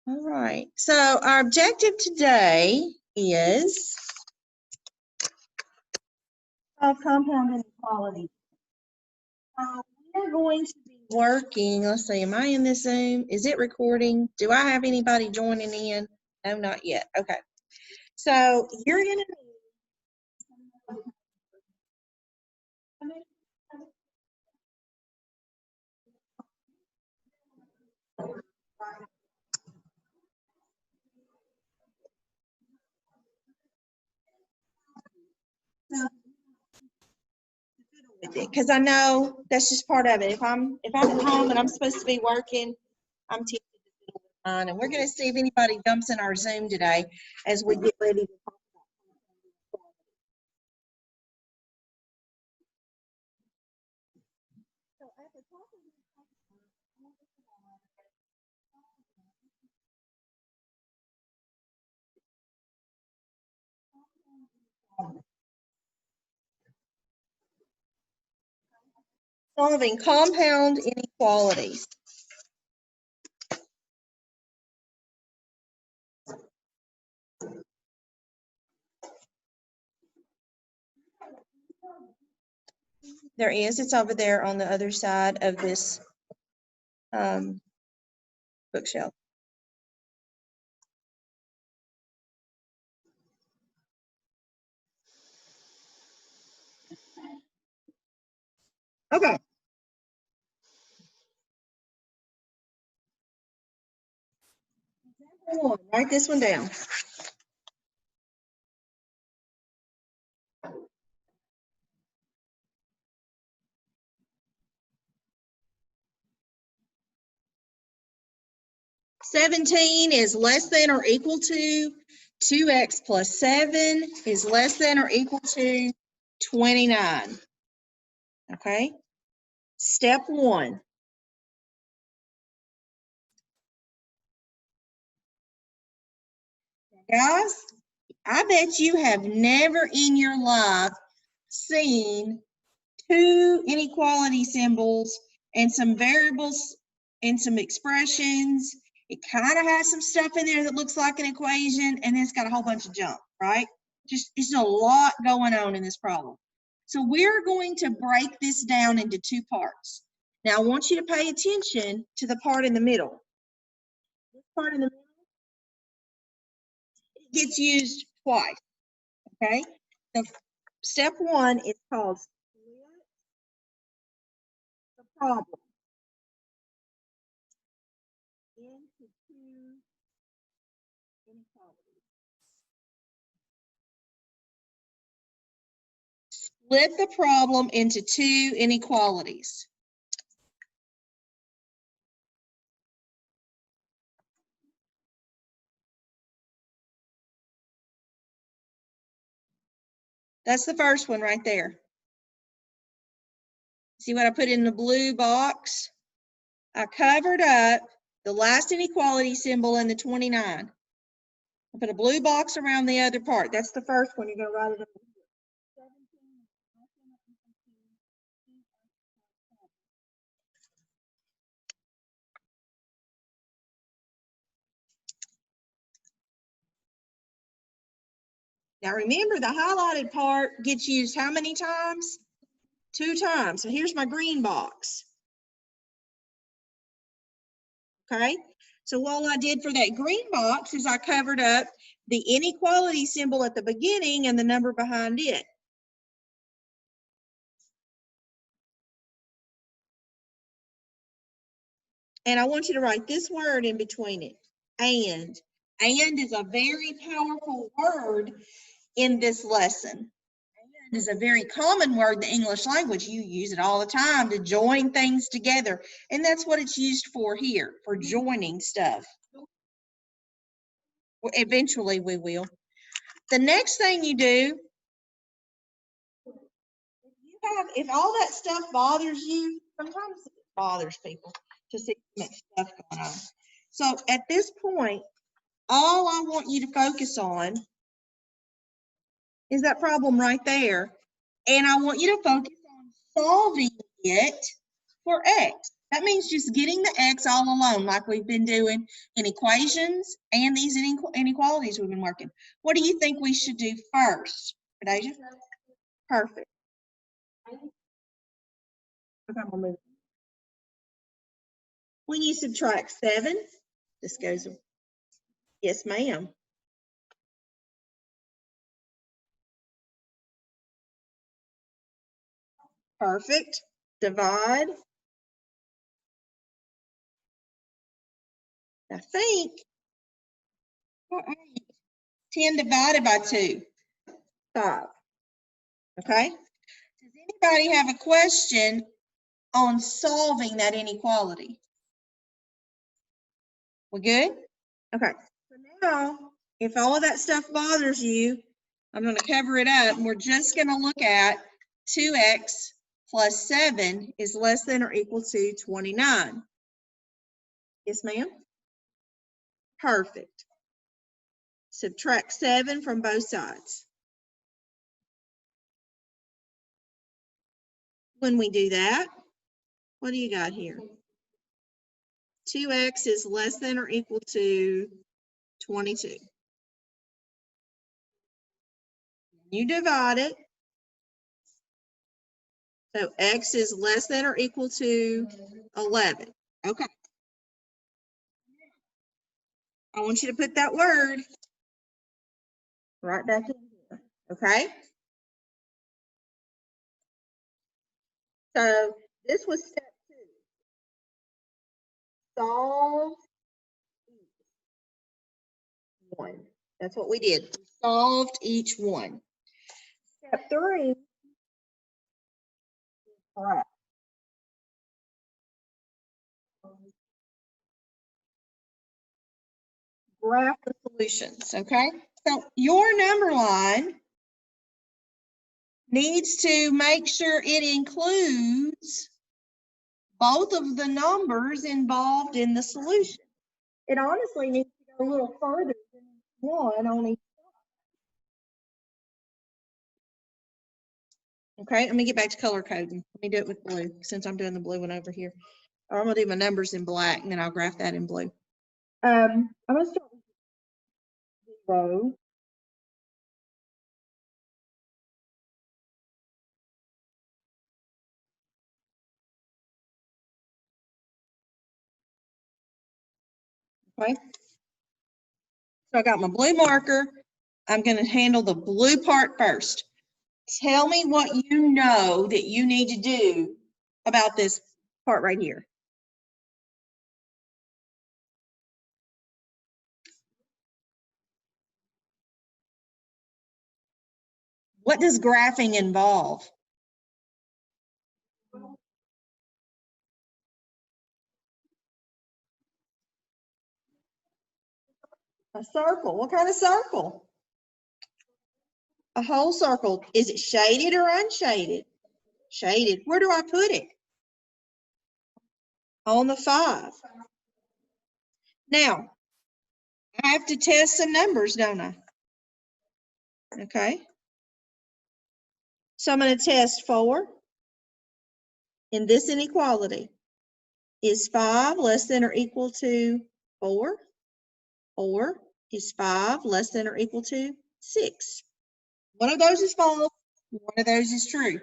All right, so our objective today is solve compound inequalities. We're going to be working, let's see, am I in this Zoom? Is it recording? Do I have anybody joining in? No, not yet. Okay. So you're going to because I know that's just part of it. If I'm at home and I'm supposed to be working, I'm tempted to fiddle with mine. And we're going to see if anybody jumps in our Zoom today as we get ready to talk about so at the top of solving compound inequalities. There is, it's over there on the other side of this bookshelf. Okay. Example 1, write this one down. $17 is less than or equal to 2x plus 7 is less than or equal to 29. Okay. Step 1. Guys, I bet you have never in your life seen two inequality symbols and some variables and some expressions. It kind of has some stuff in there that looks like an equation, and then it's got a whole bunch of junk, right? Just it's a lot going on in this problem. So we're going to break this down into two parts. Now I want you to pay attention to the part in the middle. This part in the middle, it gets used twice, okay? So step 1 is called split the problem into two inequalities. Split the problem into two inequalities. That's the first one right there. See what I put in the blue box? I covered up the last inequality symbol and the 29. I put a blue box around the other part. That's the first one. You're going to write it up here. 17. Now remember, the highlighted part gets used how many times? 2 times. So here's my green box. Okay, so all I did for that green box is I covered up the inequality symbol at the beginning and the number behind it. And I want you to write this word in between it, and. And is a very powerful word in this lesson. And is a very common word in the English language. You use it all the time to join things together. And that's what it's used for here, for joining stuff. Well, eventually we will. The next thing you do, if all that stuff bothers you, sometimes it bothers people to see so much stuff going on. So at this point, all I want you to focus on is that problem right there. And I want you to focus on solving it for x. That means just getting the x all alone, like we've been doing in equations and these inequalities we've been working. What do you think we should do first, Deja? Perfect. When you subtract 7, this goes, yes, ma'am. Perfect. Divide. I think 10 divided by 2, 5. Okay. Does anybody have a question on solving that inequality? We good? Okay. So now, if all of that stuff bothers you, I'm going to cover it up, and we're just going to look at 2x plus 7 is less than or equal to 29. Yes, ma'am? Perfect. Subtract 7 from both sides. When we do that, what do you got here? 2x is less than or equal to 22. You divide it. So x is less than or equal to 11. Okay. I want you to put that word right back in here. Okay. So this was step 2. Solve each one. That's what we did. We solved each one. Step 3 is graph. Graph the solutions. Okay. So your number line needs to make sure it includes both of the numbers involved in the solution. It honestly needs to go a little further than one on each side. Okay, let me get back to color coding. Let me do it with blue since I'm doing the blue one over here. Or I'm gonna do my numbers in black and then I'll graph that in blue. I'm gonna start with 0. Okay. So I got my blue marker. I'm going to handle the blue part first. Tell me what you know that you need to do about this part right here. What does graphing involve? A circle. What kind of circle? A whole circle. Is it shaded or unshaded? Shaded. Where do I put it? On the 5. Now, I have to test some numbers, don't I? Okay. So I'm going to test 4 in this inequality. Is 5 less than or equal to 4? Or is 5 less than or equal to 6? One of those is false, one of those is true.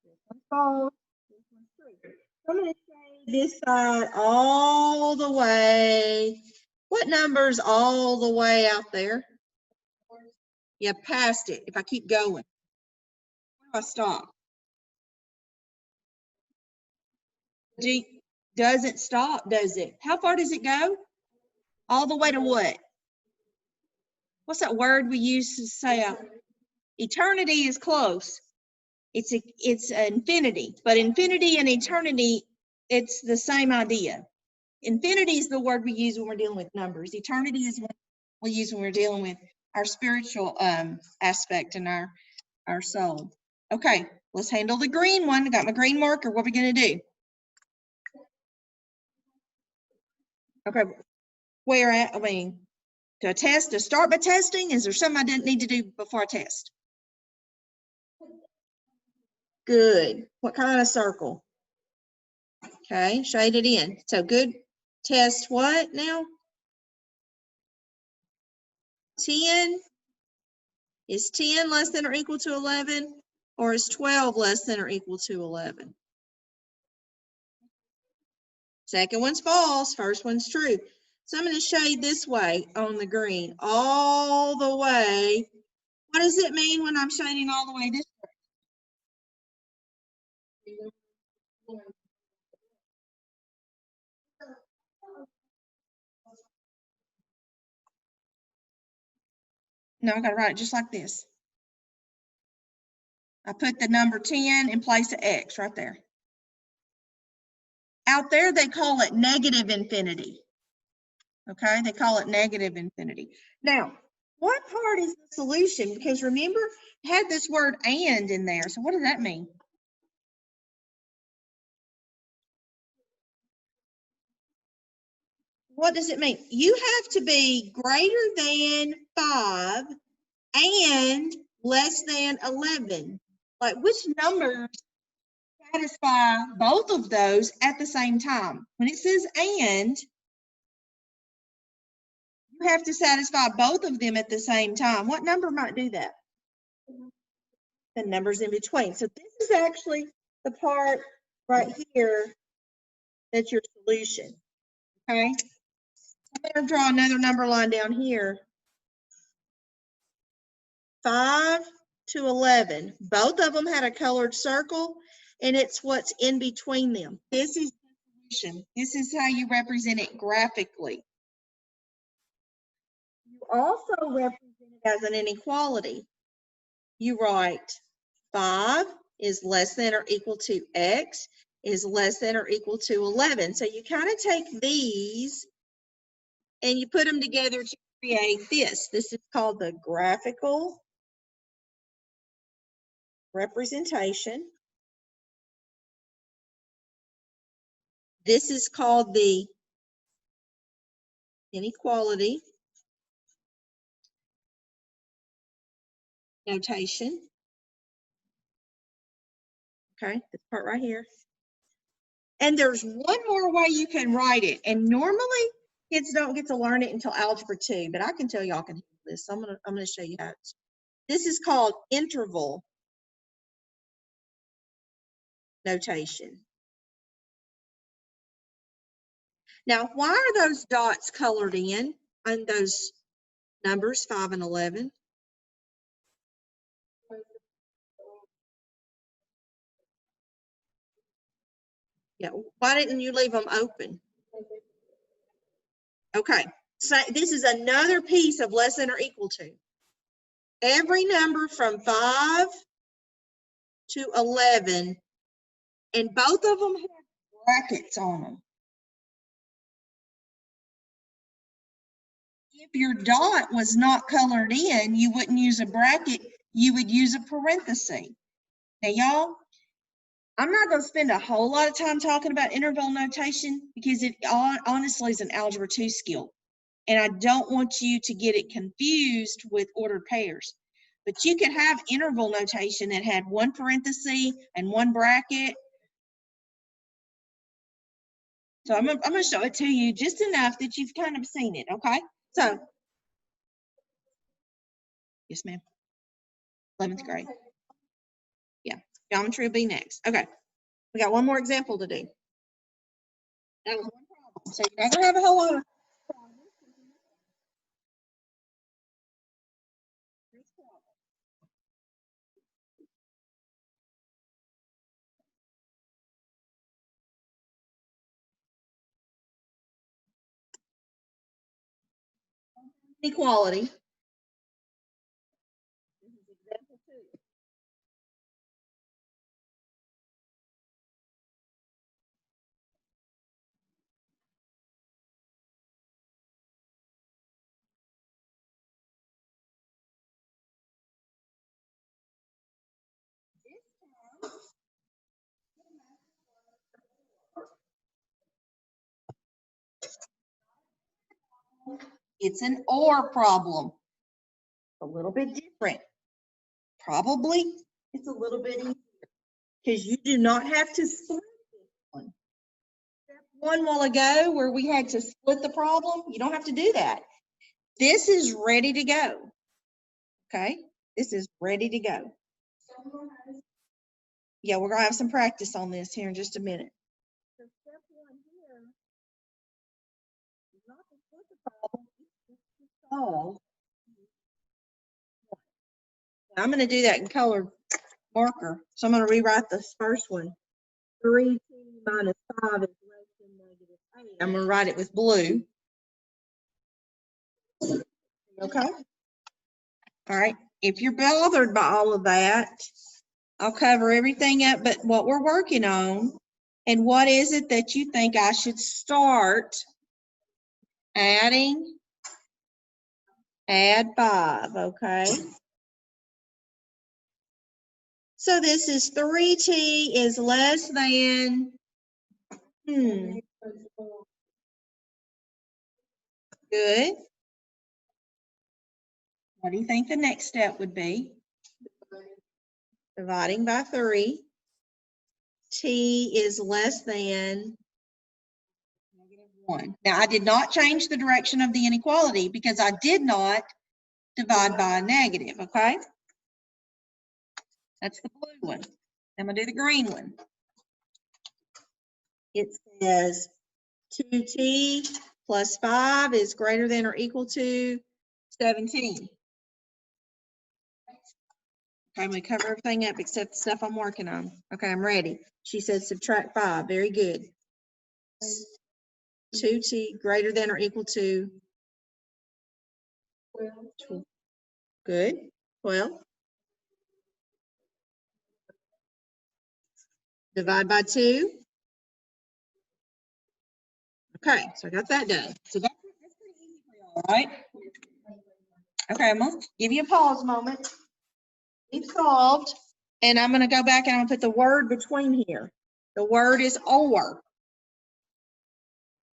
This one's false, this one's true. I'm going to say this side all the way. What number's all the way out there? Yeah, past it. If I keep going, where do I stop? Doesn't stop, does it? How far does it go? All the way to what? What's that word we use to say? Eternity is close. It's infinity, but infinity and eternity, it's the same idea. Infinity is the word we use when we're dealing with numbers. Eternity is what we use when we're dealing with our spiritual aspect and our soul. Okay, let's handle the green one. I got my green marker. What are we going to do? Okay, where at? I mean, Do I test to start by testing? Is there something I didn't need to do before I test? Good. What kind of circle? Okay, shade it in. So good. Test what now? 10. Is 10 less than or equal to 11? Or is 12 less than or equal to 11? Second one's false, first one's true. So I'm going to shade this way on the green, all the way. What does it mean when I'm shading all the way this way? No, I got to write it just like this. I put the number 10 in place of X right there. Out there, they call it negative infinity. Okay, they call it negative infinity. Now, what part is the solution? Because remember, it had this word and in there. So what does that mean? What does it mean? You have to be greater than 5 and less than 11. Like, which numbers satisfy both of those at the same time? When it says and, you have to satisfy both of them at the same time. What number might do that? The numbers in between. So this is actually the part right here that's your solution. Okay. I'm going to draw another number line down here. 5 to 11. Both of them had a colored circle, and it's what's in between them. This is the solution. This is how you represent it graphically. You also represent it as an inequality. You write 5 is less than or equal to X is less than or equal to 11. So you kind of take these and you put them together to create this. This is called the graphical representation. This is called the inequality notation. Okay, this part right here. And there's one more way you can write it. And normally kids don't get to learn it until Algebra 2, but I can tell y'all can handle this. So I'm gonna show you how it's. This is called interval notation. Now, why are those dots colored in on those numbers 5 and 11? Yeah, why didn't you leave them open? Okay, so this is another piece of less than or equal to. Every number from 5 to 11, and both of them have brackets on them. If your dot was not colored in, you wouldn't use a bracket, you would use a parenthesis. Now, y'all, I'm not going to spend a whole lot of time talking about interval notation because it honestly is an Algebra 2 skill. And I don't want you to get it confused with ordered pairs. But you could have interval notation that had one parenthesis and one bracket. So I'm going to show it to you just enough that you've kind of seen it, okay? So, yes, ma'am. 11th grade. Yeah, geometry will be next. Okay, we got one more example to do. That was one problem. So you're not going to have a whole lot of equality. It's an OR problem. A little bit different. Probably it's a little bit easier because you do not have to split this one. Step one while ago where we had to split the problem, you don't have to do that. This is ready to go. Okay, this is ready to go. Yeah, we're gonna have some practice on this here in just a minute. So step one here is not to split the problem, it's to solve. I'm going to do that in color marker. So I'm going to rewrite this first one. 3t minus 5 is less than negative 8. I'm going to write it with blue. Okay. All right. If you're bothered by all of that, I'll cover everything up but what we're working on. And what is it that you think I should start adding? Add 5, okay? So this is 3t is less than, good. What do you think the next step would be? Dividing by 3. T is less than -1. Now, I did not change the direction of the inequality because I did not divide by a negative, okay? That's the blue one. I'm going to do the green one. It says 2t plus 5 is greater than or equal to 17. Okay, I'm going to cover everything up except the stuff I'm working on. Okay, I'm ready. She said subtract 5. Very good. 2t greater than or equal to 12. Good. 12. Divide by 2. Okay, so I got that done. So that's pretty easy for y'all, right? Okay, I'm going to give you a pause moment. We've solved, and I'm going to go back and I'm going to put the word between here. The word is or.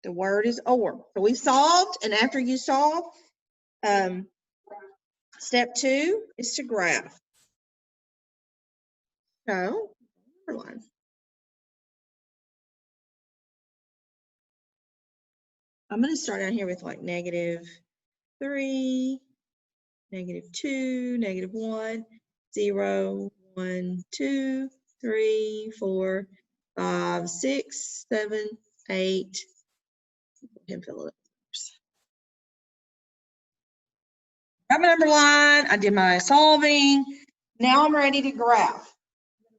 The word is or. So we solved, and after you solve, step 2 is to graph. So, I'm going to start out here with like -3, -2, -1, 0, 1, 2, 3, 4, 5, 6, 7, 8. And fill it. Got my number line. I did my solving. Now I'm ready to graph.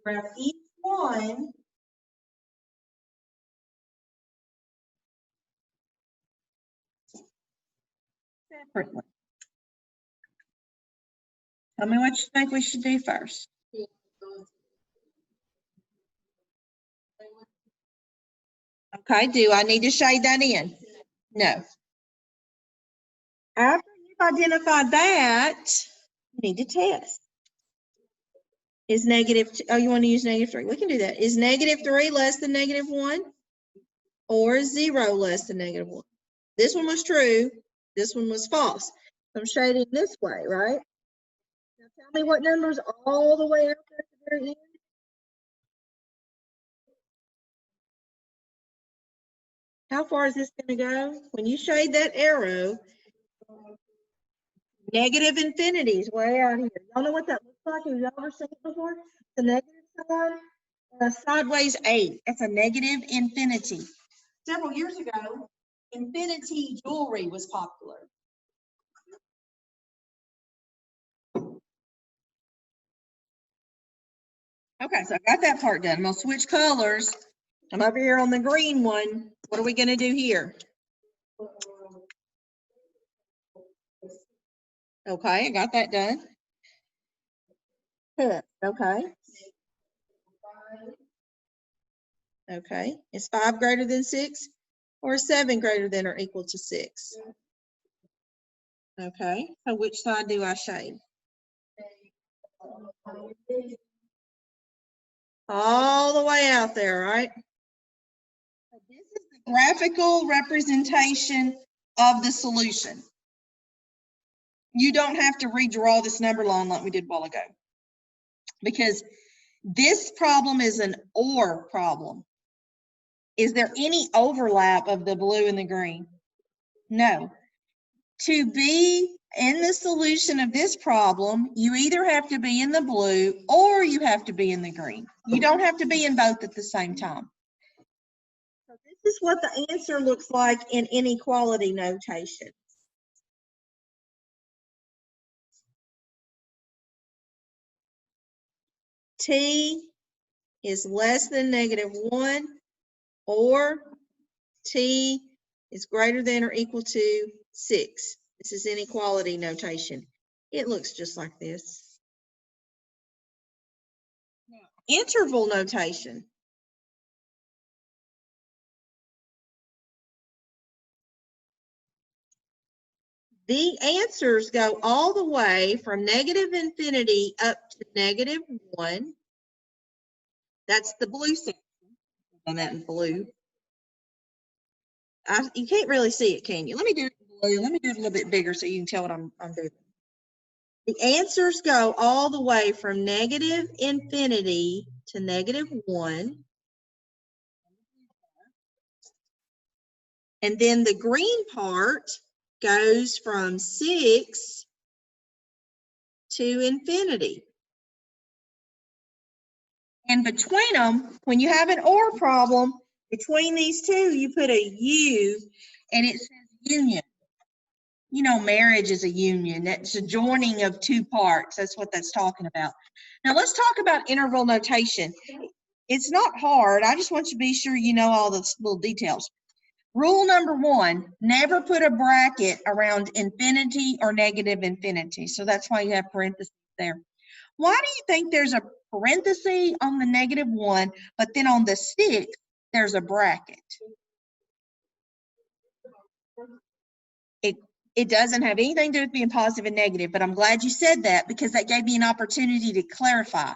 Graph each one. Separately. Tell me what you think we should do first. Okay, do I need to shade that in? No. After you've identified that, you need to test. Is -2, oh, you want to use -3? We can do that. Is -3 less than -1? Or is 0 less than -1? This one was true. This one was false. I'm shading this way, right? Now tell me what number's all the way out there at the very end. How far is this going to go? When you shade that arrow, negative infinity is way out here. Y'all know what that looks like? Have you ever seen it before? The negative side? Sideways 8. That's a negative infinity. Several years ago, infinity jewelry was popular. Okay, so I got that part done. I'm going to switch colors. I'm over here on the green one. What are we going to do here? Okay, I got that done. Okay. Okay. Is 5 greater than 6? Or is 7 greater than or equal to 6? Okay. So which side do I shade? All the way out there, right? So this is the graphical representation of the solution. You don't have to redraw this number line like we did a while ago, because this problem is an OR problem. Is there any overlap of the blue and the green? No. To be in the solution of this problem, you either have to be in the blue or you have to be in the green. You don't have to be in both at the same time. So this is what the answer looks like in inequality notation. T is less than -1, or T is greater than or equal to 6. This is inequality notation. It looks just like this. Interval notation. The answers go all the way from -infinity up to -1. That's the blue section. On that in blue. You can't really see it, can you? Let me do it in blue. Let me do it a little bit bigger so you can tell what I'm doing. The answers go all the way from -infinity to -1. And then the green part goes from 6 to infinity. And between them, when you have an OR problem, between these two, you put a U and it says union. You know, marriage is a union. That's a joining of two parts. That's what that's talking about. Now let's talk about interval notation. It's not hard. I just want you to be sure you know all the little details. Rule number 1, never put a bracket around infinity or -infinity. So that's why you have parentheses there. Why do you think there's a parenthesis on the -1, but then on the 6, there's a bracket? It doesn't have anything to do with being positive and negative, but I'm glad you said that because that gave me an opportunity to clarify.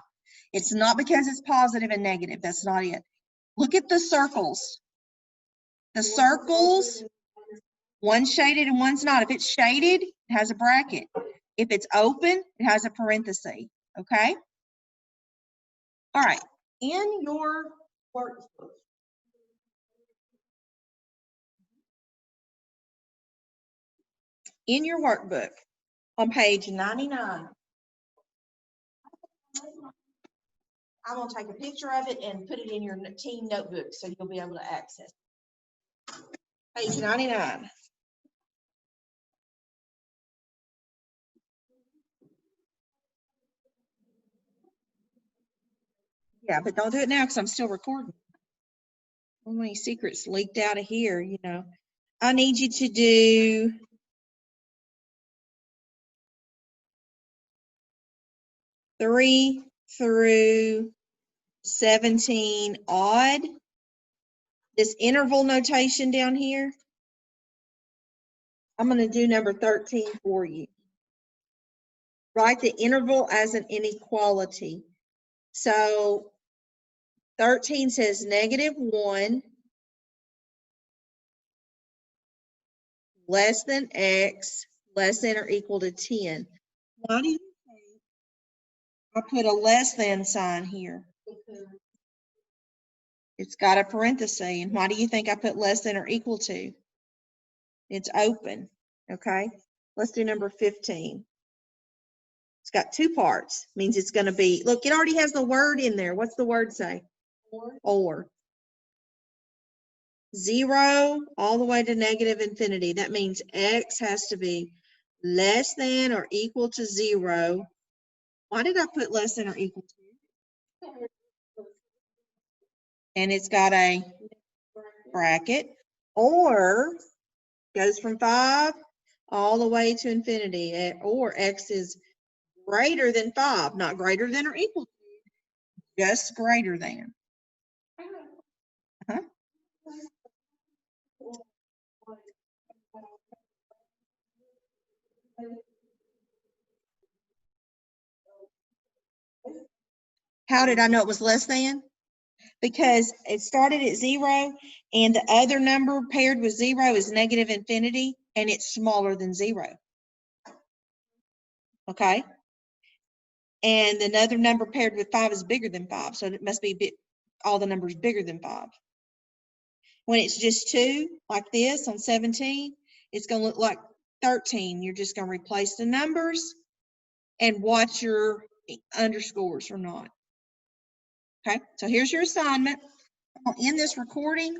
It's not because it's positive and negative. That's not it. Look at the circles. The circles, one's shaded and one's not. If it's shaded, it has a bracket. If it's open, it has a parenthesis, okay? All right, in your workbook, on page 99, I'm going to take a picture of it and put it in your team notebook so you'll be able to access it. Page 99. Yeah, but don't do it now because I'm still recording. So many secrets leaked out of here, you know. I need you to do three through 17 odd. This interval notation down here, I'm going to do number 13 for you. Write the interval as an inequality. So 13 says -1 less than x less than or equal to 10. Why do you think I put a less than sign here? It's got a parenthesis. And why do you think I put less than or equal to? It's open. Okay, let's do number 15. It's got two parts. Means it's going to be, look, it already has the word in there. What's the word say? Or. 0 all the way to -infinity. That means x has to be less than or equal to 0. Why did I put less than or equal to? And it's got a bracket. Or goes from 5 all the way to infinity. Or x is greater than 5, not greater than or equal to, just greater than. Uh-huh. How did I know it was less than? Because it started at 0 and the other number paired with 0 is -infinity and it's smaller than 0. okay? And another number paired with 5 is bigger than 5, so it must be all the numbers bigger than 5. When it's just 2, like this on 17, it's going to look like 13. You're just going to replace the numbers and watch your underscores or not. Okay, so here's your assignment. I'm going to end this recording.